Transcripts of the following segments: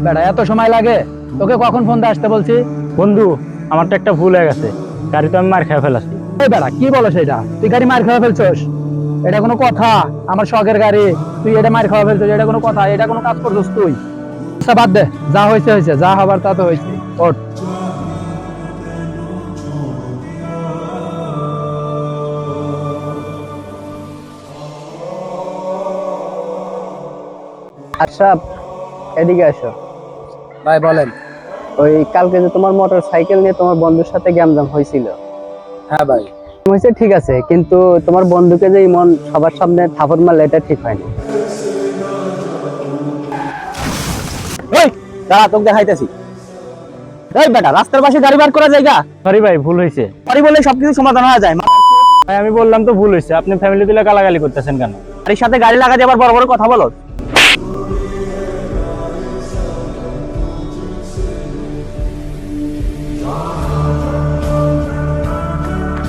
বেটা এত সময় লাগে? তোকে কখন ফোন দিয়ে আসতে বলছি? বন্ধু, আমার তো একটা ভুল হয়ে গেছে, গাড়ি তো আমি মার খেয়ে ফেলাছি। এই বেটা কি বলো সেটা? তুই গাড়ি মার খাওয়া ফেলছস? এটা কোনো কথা? আমার শখের গাড়ি, তুই এটা মার খাওয়া ফেলছস? এটা কোনো কথা? এটা কোনো কাজ করছস তুই? আচ্ছা বাদ দে, যা হয়েছে হয়েছে, যা হবার তা তো হয়েছে। ওঠ। আশরাফ, এদিকে আসো। ভাই বলেন। ওই কালকে যে তোমার মোটর সাইকেল নিয়ে তোমার বন্ধুর সাথে গ্যাঞ্জাম হয়েছিল, হ্যাঁ ভাই। হয়েছে ঠিক আছে, কিন্তু তোমার বন্ধুকে যে ইমন সবার সামনে থাপড় মারলে এটা ঠিক হয়নি। এই দাঁড়া, তোকে দেখাইতেছি। এই বেটা, রাস্তার পাশে গাড়ি বার করা জায়গা? সরি ভাই, ভুল হয়েছে। সরি বলে সবকিছু সমাধান হয়ে যায়? ভাই আমি বললাম তো ভুল হয়েছে, আপনি ফ্যামিলি তুলে গালাগালি করতেছেন কেন? গাড়ির সাথে গাড়ি লাগাতে আবার বড় বড় কথা বলো?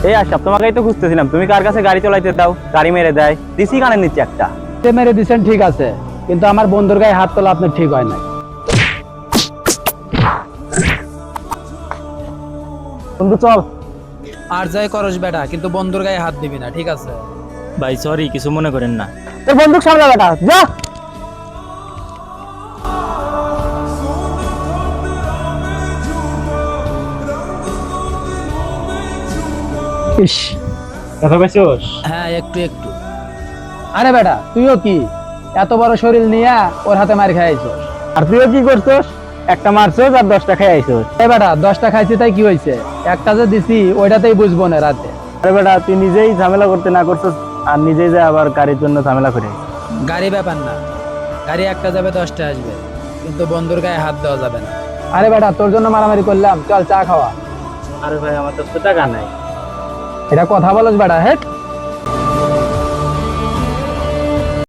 এই আশরাফ, তোমাকেই তো খুঁজতেছিলাম, তুমি কার কাছে গাড়ি চালাইতে দাও, গাড়ি মেরে দেয়, দিছি কানের নিচে একটা। সে মেরে দিছেন ঠিক আছে, কিন্তু আমার বন্ধুর গায়ে হাত তোলা আপনার ঠিক হয় না। বন্ধু চল। আর যাই করস বেটা, কিন্তু বন্ধুর গায়ে হাত দিবি না, ঠিক আছে? ভাই সরি, কিছু মনে করেন না। তোর বন্দুক সামনে বেটা, যা। ইস, কথা পাইছোস? হ্যাঁ একটু একটু। আরে বেটা, তুইও কি এত বড় শরীর নিয়ে ওর হাতে মার খাইছস? আর তুইও কি করছস? একটা মারছস আর 10 টাকা খাইছস। এ বেটা, 10টা খাইছি তাই কি হয়েছে? একটা যে দিছি ওইটাতেই বুঝবো না রাতে। আরে বেটা, তুই নিজেই ঝামেলা করতে না করছস, আর নিজেই যে আবার গাড়ির জন্য ঝামেলা করে। গাড়ি ব্যাপার না, গাড়ি একটা যাবে 10টা আসবে, কিন্তু বন্ধুর গায়ে হাত দেওয়া যাবে না। আরে বেটা, তোর জন্য মারামারি করলাম, চল চা খাওয়া। আরে ভাই, আমার তো টাকা নাই। এটা কথা বলস বেটা? হেট।